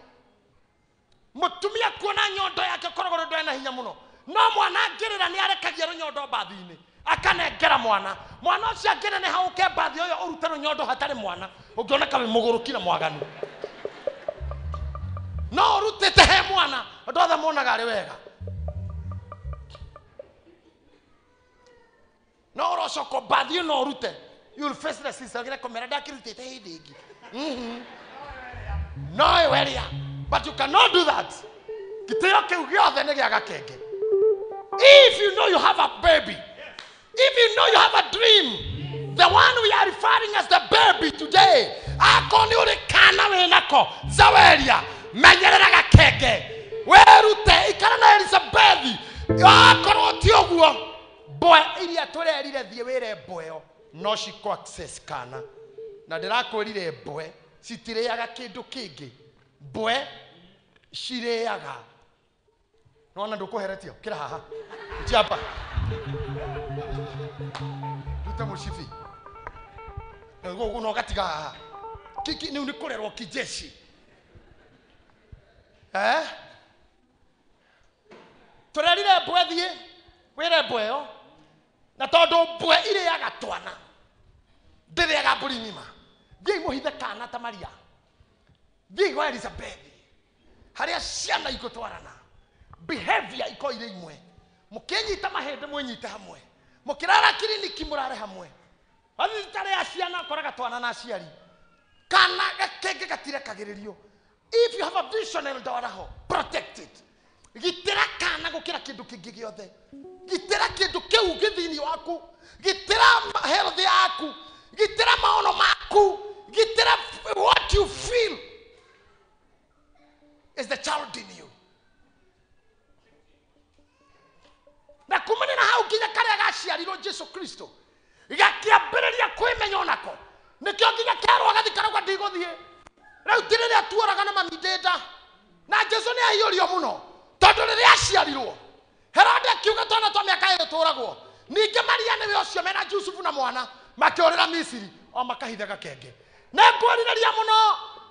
A: Mutumia kuona nyondo yake korogoro ndo ena hinya muno. No mwana ngirira ni arekagia runyondo bathini. Akanengera mwana ucio angire ne hauke bathi oyo urute runyondo hatari mwana. Ungioneka we mugurukira mwaganu. No urutete he mwana ndothe monaga ari wega. No urocoko bathi no urute. You'll face the sister gire komera ndakirutete hindi ingi. No weria. But you cannot do that. Kitio kiu giothe ni gia gakenge. If you know you have a baby, if you know you have a dream, the one we are referring as the baby today, akoni uri kana wenako zaweria menyerera gakenge werute ikara na Elizabeth akoro ti oguo boy iria turerire thie wire boyo no shiko access kana na ndirakwirire boy citireaga kindu kingi boy cireaga nona ndukuheretio kira haha japa ruta mushifi ngo no gatiga haha kiki ni unikorerwo kijeshi turerire boy thie wire boyo na tondu boy ireaga twana ndireaga mburi ngima thie muhithe kana ta Maria thie go Elizabeth haria ciana igutwarana behavior iko ire imwe mukenyita mahende mwenyita hamwe mukirara kiriniki murare hamwe athi tare ya ciana koraga twana na aciari kana gakenge gatire kagiririo. If you have a vision and daughter, protect it. Gitira kana gukira kindu kingi giothe. Gitira kindu kiu githini waku. Gitira health yaku. Gitira maono maku. Gitira what you feel is the child in you. Na kumene na hau kinya kare gaciarirwo Jesu Kristo. Igakiambiriria kwimenya onako. Nikyo kinya kero agathikara kwa ndigũthie. Rĩu tirĩrĩa tuoraga na mamindĩnda. Na Jesu nĩ aiyũrio mũno. Tondũ rĩrĩa aciarirwo Herode akiuga twana twa miaka ĩrĩ tũragwo ningĩ Maria nĩwe ũcio mena Jusufu na mwana makĩorĩra Misiri o makahitha gakenge nĩngũrĩrĩria mũno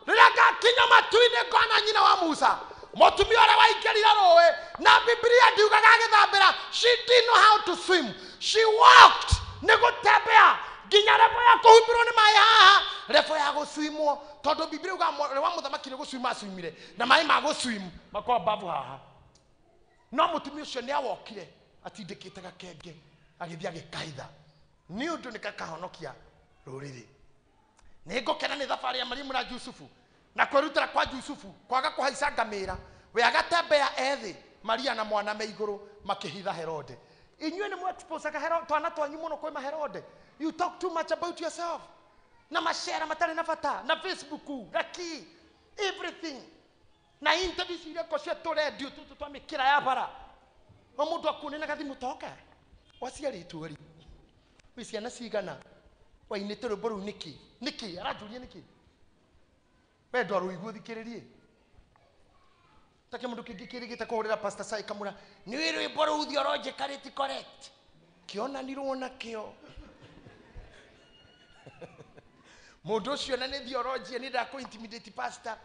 A: rĩrĩa ngakinya matu-inĩ ngona nyina wa Musa mũtumia ũrĩa waingĩrire rũĩ na Biblia ndiugaga agĩthambĩra she didn't know how to swim she walked nĩgũtembea nginya revo ya kũhumbĩrwo nĩ maĩ haha revo ya gũswimwo tondũ Biblia uga wa mũthamaki nĩ gũswima aswimire na maĩ ma gũswim makwa babu haha no mũtumia ũcio nĩ awokire atindĩkĩte gakenge agĩthiĩ agĩkaitha nĩ ũndũ nĩ kakahonokia rũrĩrĩ nĩ ngũkena nĩ thabarĩ ya Mariamu na Jusufu na kwĩrutĩra kwa Jusufu kwaga kũhaica ngamĩra we agatembea ethĩ Maria na mwana me igũrũ makĩhitha Herode inyuĩ nĩ mũ-expose Herode twana twanyu mũno kwĩ Herode you talk too much about yourself na mashare matarĩ na bata na Facebook na ki everything na interviews ireko cia tũrendio tũtũ twa mĩkĩra ya bara o mũndũ akune na gathimũ toka waciarĩtwo ri wĩ ciana cigana wainĩte rũmbo rũu nĩkĩ aranjũria nĩkĩ we ndwaro igua thikĩrĩrie take mũndũ kĩngĩ kĩrĩgĩte kũhũrĩra Pastor Sai Kamura nĩ rwĩmbo rũu theologically correct kĩonanirwo nakĩo mũndũ ũcio na nĩ theology nĩ ndakũ intimidate pastor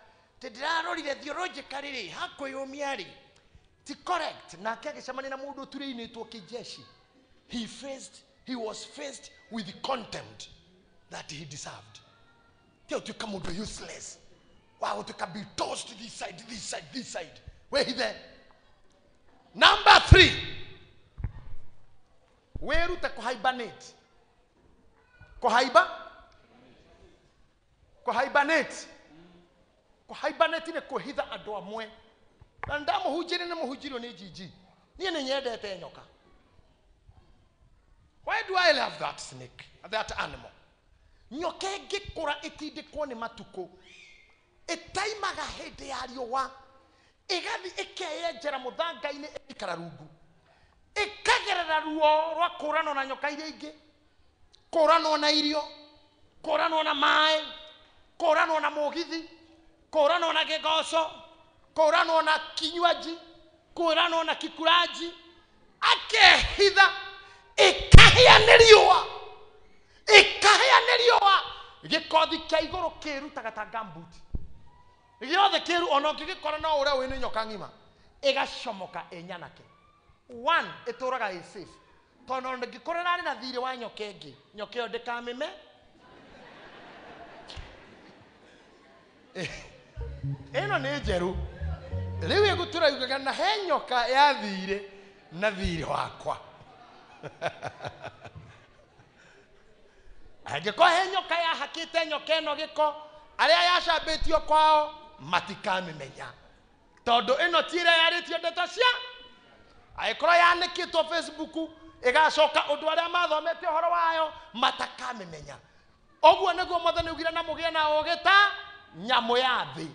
A: ndĩrarorire theologically rĩ hakwĩyũmia rĩ ti correct nake agĩcemania na mũndũ ũturĩinĩtwo kĩjeshi he was faced with the contempt that he deserved tell to come to useless wow to be tossed this side where he there number 3 where to hibernate hibernate ni kuhitha andũ amwe na ndamuhunjire na muhunjirwo ni jiji niĩ nĩ nyendete nyoka why do I love that snake that animal nyoka ĩngĩkũra ĩtindĩkwo nĩ matukũ ĩtaimaga hĩndĩ ya riũa ĩgathi ĩkeyenjera mũthanga-inĩ ĩkara rungu ĩkagerera ruo rwa kũranwo na nyoka iria ingĩ kũranwo na irio kũranwo na maĩ kũranwo na mũgithi kũranwo na gĩgoco kũranwo na kinywaji kũranwo na kikuraji akehitha ĩkahĩa nĩ riũa gĩkothi kĩa igũrũ kĩrutaga ta gambut gĩothe kĩru ona ũngĩgĩkora no ũrĩa wĩnĩ nyoka ng'ima ĩgacomoka ĩnyanake one ĩtũraga ĩ safe tondũ ndĩngĩkorera arĩ na thirĩ wa nyoka ĩngĩ nyoka ĩyo ndĩkamĩme ĩno nĩ njerũ rĩu ĩgũtũraugaga na he nyoka ya thirĩ na thirĩ wakwa angĩkorwo he nyoka yahakĩte nyoka ĩno gĩko arĩa yacambĩtio kwao matikamĩmenya tondũ ĩno ti ĩrĩa yarĩtio ndeto cia angĩkorwo yanĩkĩtwo Facebook ĩgacoka ũndũ arĩa mathomete ũhoro wayo matakamĩmenya ũguo nĩguo Mwathani augire na mũgĩe na ũũgĩ ta nyamũ ya thĩ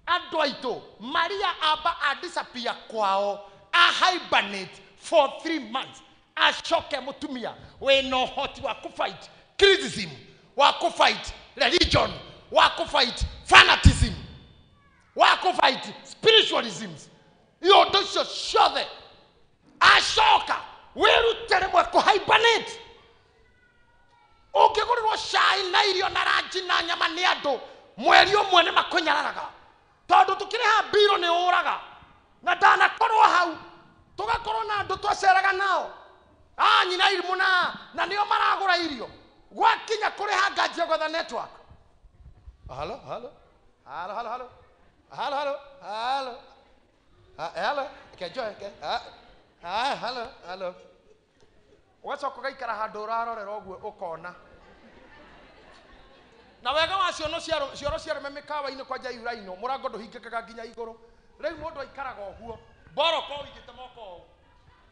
A: andũ aitũ Maria amba a disappear kwao a hibernate for 3 months acoke mũtumia wĩna ũhoti wa kũfight criticism wa kũfight religion wa kũfight fanatism wa kũfight spiritualisms iũndũ icio ciothe acoka wĩrute rĩmwe kũhibernate ũngĩgũrĩrwo cai na irio na ranji na nyama nĩ andũ mweri ũmwe nĩ makũnyararaga tondũ tũkĩrĩha mbiro nĩ ũraga na ndanakorwo hau tũgakorwo na andũ twaceraga nao nyina irimũ na nĩo maragũra irio gwakinya kũrĩha ngajia gwetha network hello ũgacoka ũgaikara handũ ũrarorera ũguo ũkona na wega wacio no cioro ciarũme mĩkawa-inĩ kwa Jairaino mũrango ndũhingĩkaga nginya igũrũ rĩu mũndũ aikaraga ũguo boroko wĩigĩte moko ũũ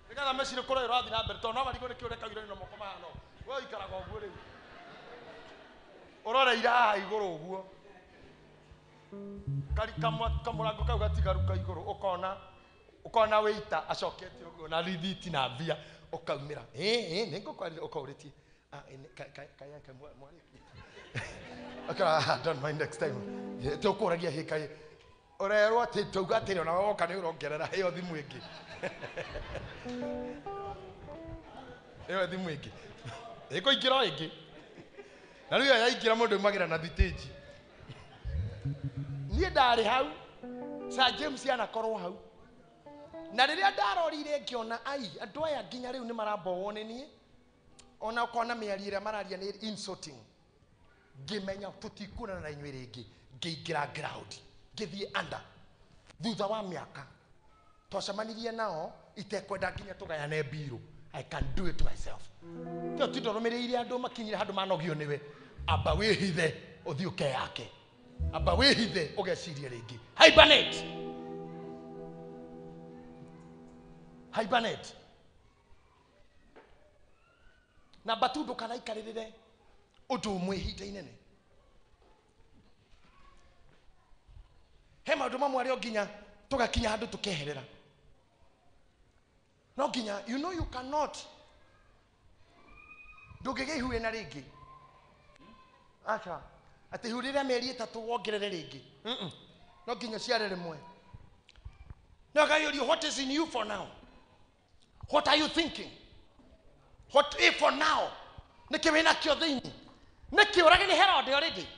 A: nĩgetha mecirĩ kũrĩa ũrathiĩ na mbere tondũ no marigũ nĩkĩo ũrekaga na moko mahana ũũ we ikaraga ũguo rĩu ũroreire haha igũrũ ũguo kamũrango kau gatigaruka igũrũ ũkona wĩita acokete ũguo na rithiti na mbia ũkaumĩra nĩngũkwarĩra ũkaũrĩtie okay, don't mind next time tũkũragia hĩkaĩ Orerwo ati tuga ati ona woka ni urongerera hiyo thimu ingi. Hiyo thimu ingi. Iko ikiro ingi. Na riu ya ikira mundu magira na thiteji. Nie ndari hau. Sir James anakorwo hau. Na riria ndarorire ngiona ai andu aya nginya riu ni marambowo ni nie. Ona ukona miarire mararia ni insulting. Ngimenya tutikuna na inywe ringi. Ngiingira ground. Ngithie anda. Thutha wa miaka. Twacemanirie nao itekwenda nginya tugayane biro. I can do it myself. Tio tidoromereire andu makinyire handu manogio niwe. Amba wihithe uthiuke yake. Amba wihithe ugecirie ringi. Hibernate. Hibernate. Na batundo kana ikaririre undu umwe ihinda inene. He maundu mamwe ario nginya tugakinya handu tukeherera. No nginya you know you cannot ndungigeihure na ringi. Acha ati hurira meri 3 wongerere ringi. No nginya ciare rimwe. No gayuri, what is in you for now? What are you thinking? What if for now? Nikiwina kio thini. Nikiurage ni Herod already.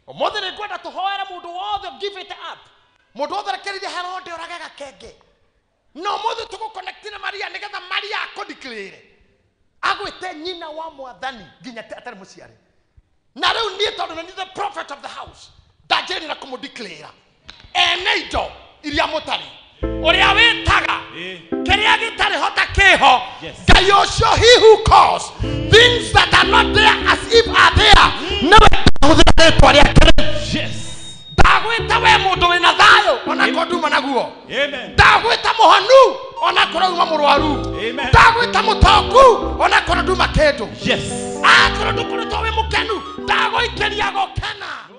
A: Omothe ni kwenda tuhoere mundu wothe, give it up. Mundu wothe rekerire Herod orage gakenge. No mothe tuko connect na Maria nigetha Maria akodeclare. Agwite nyina wa Mwathani nginya atari muciari. Na riu nie tondu ni the prophet of the house. Dajeri na kumudeclare. Eneido iria mutari. Uria witaga. Kiria gitari hota kiho. Ngai ucio he who calls things that are not there as if are there. Never huthira ritwa riake. Yes. Dagwita we mundu wina thayo ona koduma naguo. Amen. Dagwita muhonu ona kurauma murwaru. Amen. Dagwita mutongu ona koduma kindu. Yes. Akoro dukuruto we mukenu. Dagoikeria gokena.